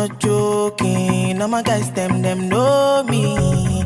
not joking. Now my guys, them know me.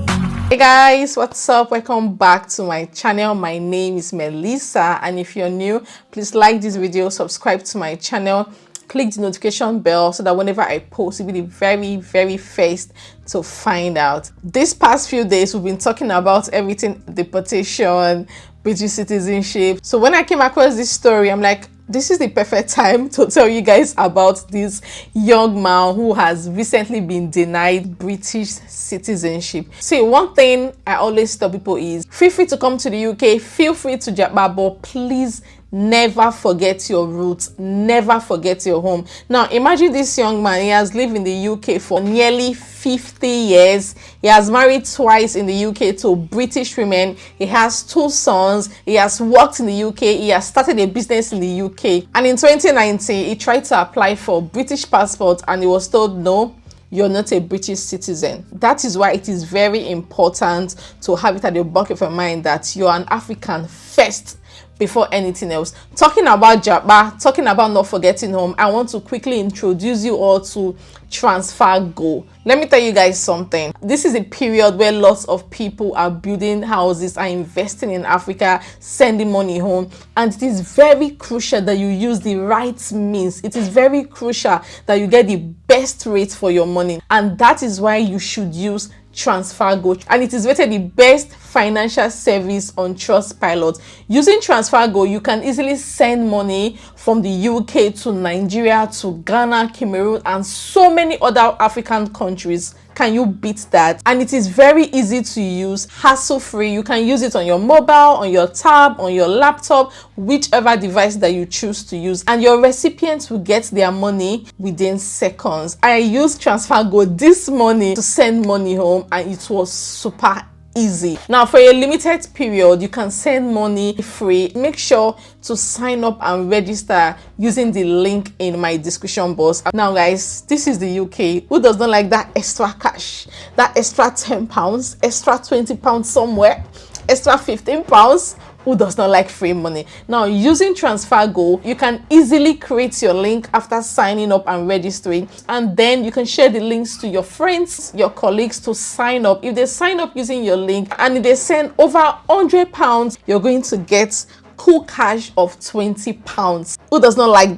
Hey guys, what's up? Welcome back to my channel. My name is Melissa, and if you're new, please like this video, subscribe to my channel, click the notification bell so that whenever I post, you'll be the very first to find out. This past few days, we've been talking about everything: deportation, British citizenship. So when I came across this story, I'm like, this is the perfect time to tell you guys about this young man who has recently been denied British citizenship. See, one thing I always tell people is, feel free to come to the UK, feel free to Japan, but please never forget your roots, never forget your home. Now imagine this young man, he has lived in the UK for nearly 50 years. He has married twice in the UK to British women. He has 2 sons. He has worked in the UK. He has started a business in the UK. And in 2019, he tried to apply for British passport and he was told, no, you're not a British citizen. That is why it is very important to have it at the back of your mind that you're an African first before anything else. Talking about Japan, talking about not forgetting home, I want to quickly introduce you all to Transfergo. Let me tell you guys something. This is a period where lots of people are building houses, are investing in Africa, sending money home, and it is very crucial that you use the right means. It is very crucial that you get the best rate for your money, and that is why you should use Transfergo, and it is rated the best financial service on Trustpilot. Using Transfergo, you can easily send money from the UK to Nigeria, to Ghana, Cameroon, and so many other African countries. Can you beat that? And it is very easy to use, hassle-free. You can use it on your mobile, on your tab, on your laptop, whichever device that you choose to use, and your recipients will get their money within seconds. I used Transfergo this morning to send money home, and it was super easy. Now, for a limited period, you can send money free. Make sure to sign up and register using the link in my description box. Now guys, this is the UK. Who does not like that extra cash, that extra £10, extra £20 somewhere, extra £15? Who does not like free money? Now, using Transfergo, you can easily create your link after signing up and registering, and then you can share the links to your friends, your colleagues to sign up. If they sign up using your link and if they send over £100, you're going to get cool cash of £20. Who does not like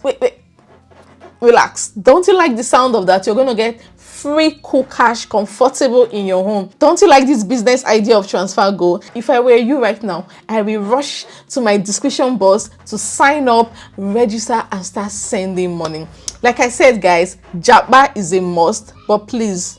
wait, relax. Don't you like the sound of that? You're going to get free cool cash, comfortable in your home. Don't you like this business idea of Transfergo? If I were you right now, I will rush to my description box to sign up, register, and start sending money. Like I said, guys, Japan is a must, but please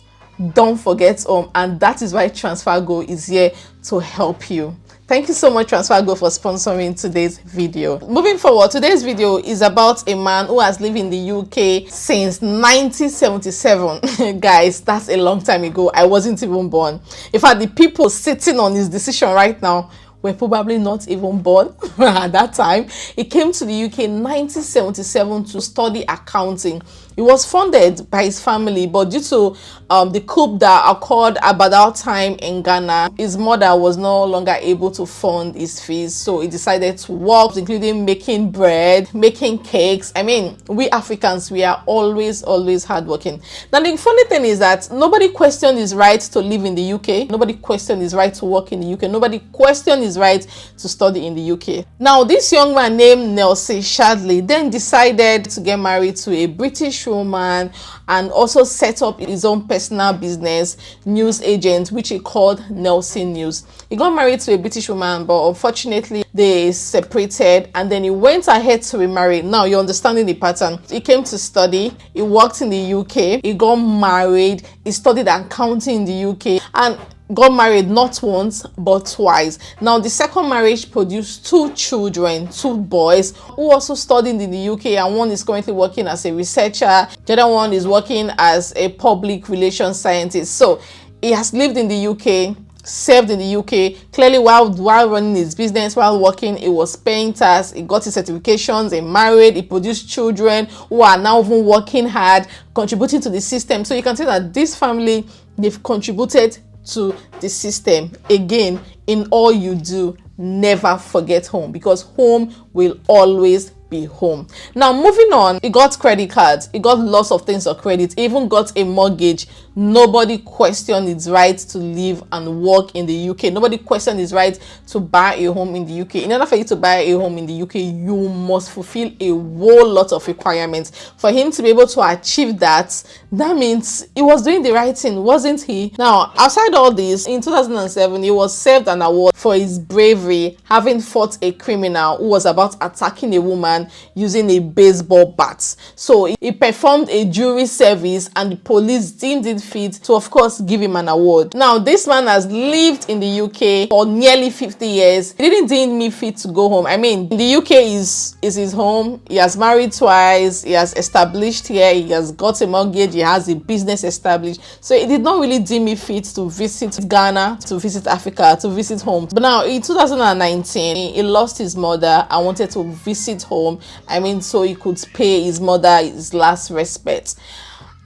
don't forget home, and that is why Transfergo is here to help you. Thank you so much, Transfergo, for sponsoring today's video. Moving forward, today's video is about a man who has lived in the UK since 1977. Guys, that's a long time ago. I wasn't even born. In fact, the people sitting on his decision right now were probably not even born at that time. He came to the UK in 1977 to study accounting. He was funded by his family, but due to the coup that occurred about that time in Ghana, his mother was no longer able to fund his fees, so he decided to work, including making bread, making cakes. I mean, we Africans, we are always hardworking. Now, the funny thing is that nobody questioned his right to live in the UK. Nobody questioned his right to work in the UK. Nobody questioned his right to study in the UK. Now, this young man named Nelson Shadley then decided to get married to a British woman and also set up his own personal business, news agent, which he called Nelson News. He got married to a British woman, but unfortunately they separated, and then he went ahead to remarry. Now you're understanding the pattern. He came to study, he worked in the UK, he got married, he studied accounting in the UK, and got married not once but twice. Now, the second marriage produced 2 children, 2 boys who also studied in the UK, and one is currently working as a researcher. The other one is working as a public relations scientist. So he has lived in the UK, served in the UK. Clearly, while running his business, while working, he was paying tax, he got his certifications, he married, he produced children who are now even working hard, contributing to the system. So you can see that this family, they've contributed to the system. Again, in all you do, never forget home, because home will always be home. Now moving on, he got credit cards, he got lots of things on credit, he even got a mortgage. Nobody questioned his right to live and work in the UK. Nobody questioned his right to buy a home in the UK. In order for you to buy a home in the UK, you must fulfill a whole lot of requirements. For him to be able to achieve that, that means he was doing the right thing, wasn't he? Now, outside all this, in 2007, he was served an award for his bravery, having fought a criminal who was about attacking a woman using a baseball bat. So he performed a jury service and the police deemed it fit to, of course, give him an award. Now, this man has lived in the UK for nearly 50 years. He didn't deem me fit to go home. I mean, the UK is his home. He has married twice. He has established here. He has got a mortgage. He has a business established. So it did not really deem me fit to visit Ghana, to visit Africa, to visit home. But now in 2019, he lost his mother and wanted to visit home. I mean, so he could pay his mother his last respect.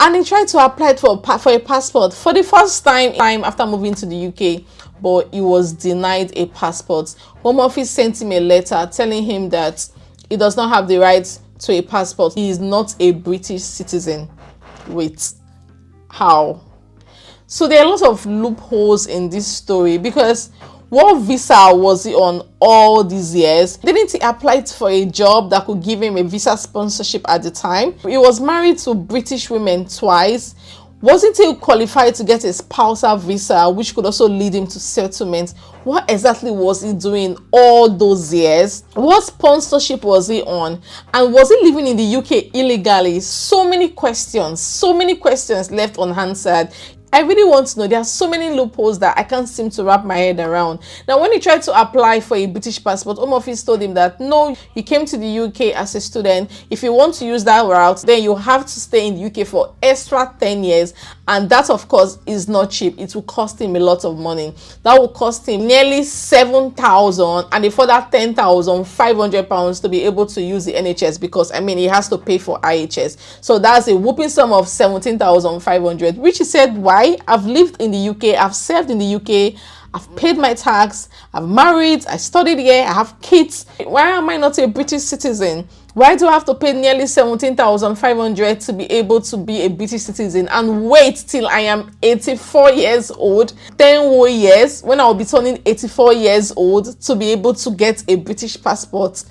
And he tried to apply for a passport for the first time after moving to the UK, but he was denied a passport. Home Office sent him a letter telling him that he does not have the right to a passport. He is not a British citizen. Wait, how? So there are lots of loopholes in this story, because what visa was he on all these years? Didn't he apply for a job that could give him a visa sponsorship at the time? He was married to British women twice. Wasn't he qualified to get a spousal visa, which could also lead him to settlement? What exactly was he doing all those years? What sponsorship was he on? And was he living in the UK illegally? So many questions left unanswered. I really want to know. There are so many loopholes that I can't seem to wrap my head around. Now, when he tried to apply for a British passport, Home Office told him that no, you came to the UK as a student. If you want to use that route, then you have to stay in the UK for extra 10 years. And that, of course, is not cheap. It will cost him a lot of money. That will cost him nearly 7,000 and a further 10,500 pounds to be able to use the NHS, because, I mean, he has to pay for IHS. So that's a whooping sum of 17,500, which he said, why? I've lived in the UK, I've served in the UK, I've paid my tax, I've married, I studied here, I have kids. Why am I not a British citizen? Why do I have to pay nearly 17,500 to be able to be a British citizen and wait till I am 84 years old, 10 more years, when I'll be turning 84 years old, to be able to get a British passport?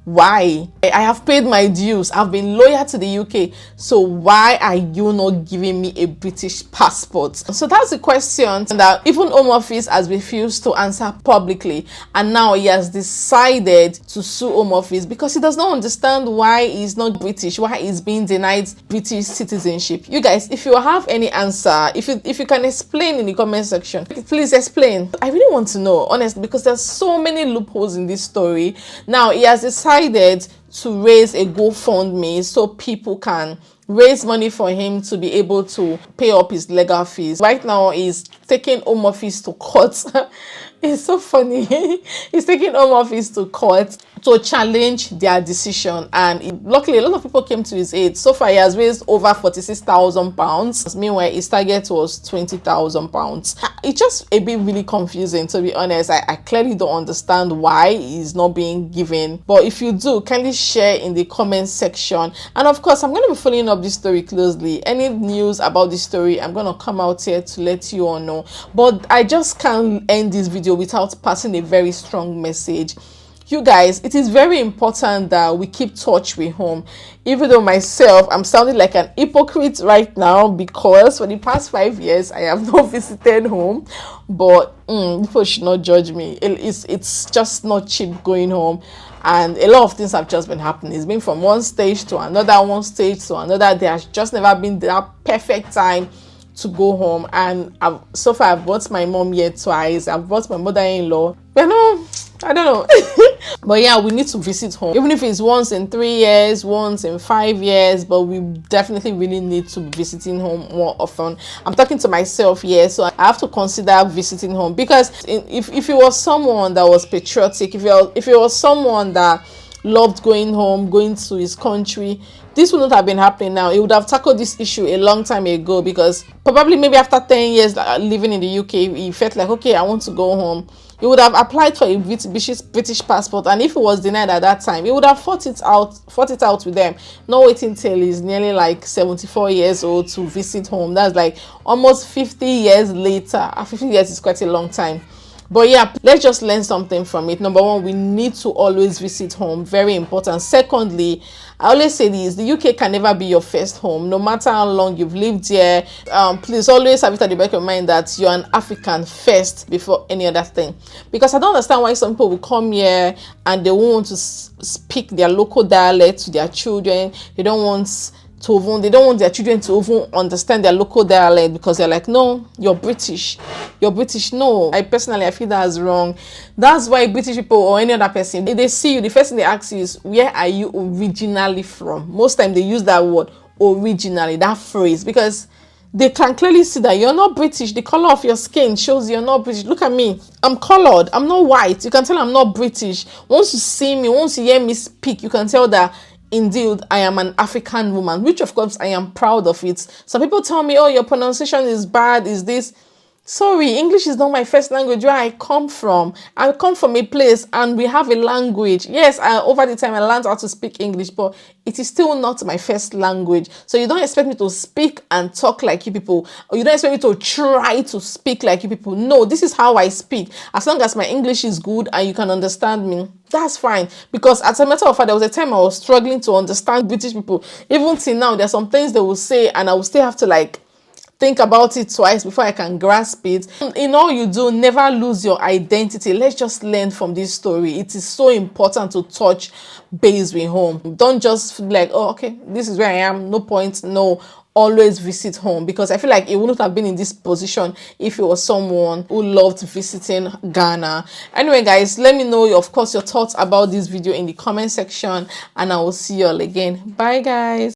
Why? I have paid my dues. I've been loyal to the UK. So why are you not giving me a British passport? So that's the question that even Home Office has refused to answer publicly. And now he has decided to sue Home Office because he does not understand why he's not British, why he's being denied British citizenship. You guys, if you have any answer, if you can explain in the comment section, please explain. I really want to know, honestly, because there's so many loopholes in this story. Now he has decided to raise a GoFundMe so people can raise money for him to be able to pay up his legal fees. Right now, he's taking Home Office to court. It's so funny. He's taking Home Office to court to challenge their decision, and luckily a lot of people came to his aid. So far he has raised over 46,000 pounds. Meanwhile, his target was 20,000 pounds. It's just a bit really confusing, to be honest. I clearly don't understand why he's not being given, but if you do, kindly share in the comment section. And of course, I'm going to be following up this story closely. Any news about this story, I'm going to come out here to let you all know. But I just can't end this video without passing a very strong message. You guys, it is very important that we keep touch with home. Even though myself, I'm sounding like an hypocrite right now, because for the past 5 years I have not visited home. But people should not judge me. It's just not cheap going home, and a lot of things have just been happening. It's been from one stage to another, one stage to another. There has just never been that perfect time to go home. And so far I've brought my mom here twice, I've brought my mother-in-law. But no, I don't know. But yeah, we need to visit home, even if it's once in 3 years, once in 5 years. But we definitely really need to be visiting home more often. I'm talking to myself here, so I have to consider visiting home, because if it was someone that was patriotic, if it was someone that loved going home, going to his country, this would not have been happening now. He would have tackled this issue a long time ago, because probably maybe after 10 years living in the UK, he felt like, okay, I want to go home. He he would have applied for a British passport, and if it was denied at that time, he would have fought it out with them, not waiting till he's nearly like 74 years old to visit home. That's like almost 50 years later. 50 years is quite a long time. But yeah, let's just learn something from it. Number one, we need to always visit home. Very important. Secondly, I always say this: the UK can never be your first home, no matter how long you've lived here. Please always have it at the back of your mind that you're an African first before any other thing. Because I don't understand why some people will come here and they won't want to speak their local dialect to their children. They don't want their children to even understand their local dialect, because they're like, no, you're British. No, I feel that's wrong. That's why British people or any other person, if they see you, the first thing they ask you is, where are you originally from? Most time they use that word, originally, that phrase, because they can clearly see that you're not British. The color of your skin shows you're not British. Look at me. I'm colored. I'm not white. You can tell I'm not British. Once you see me, once you hear me speak, you can tell that indeed I am an African woman, which of course I am proud of it. Some people tell me, oh, your pronunciation is bad, is this. Sorry, English is not my first language. Where I come from a place and we have a language. Yes, over the time I learned how to speak English, but it is still not my first language. So you don't expect me to speak and talk like you people, or you don't expect me to try to speak like you people. No, this is how I speak. As long as my English is good and you can understand me, that's fine. Because as a matter of fact, there was a time I was struggling to understand British people. Even till now, there are some things they will say and I will still have to like think about it twice before I can grasp it. In all you do, never lose your identity. Let's just learn from this story. It is so important to touch base with home. Don't just feel like, oh, okay, this is where I am, no point. No, always visit home, because I feel like it wouldn't have been in this position if it was someone who loved visiting Ghana. Anyway, guys, let me know, of course, your thoughts about this video in the comment section, and I will see you all again. Bye, guys.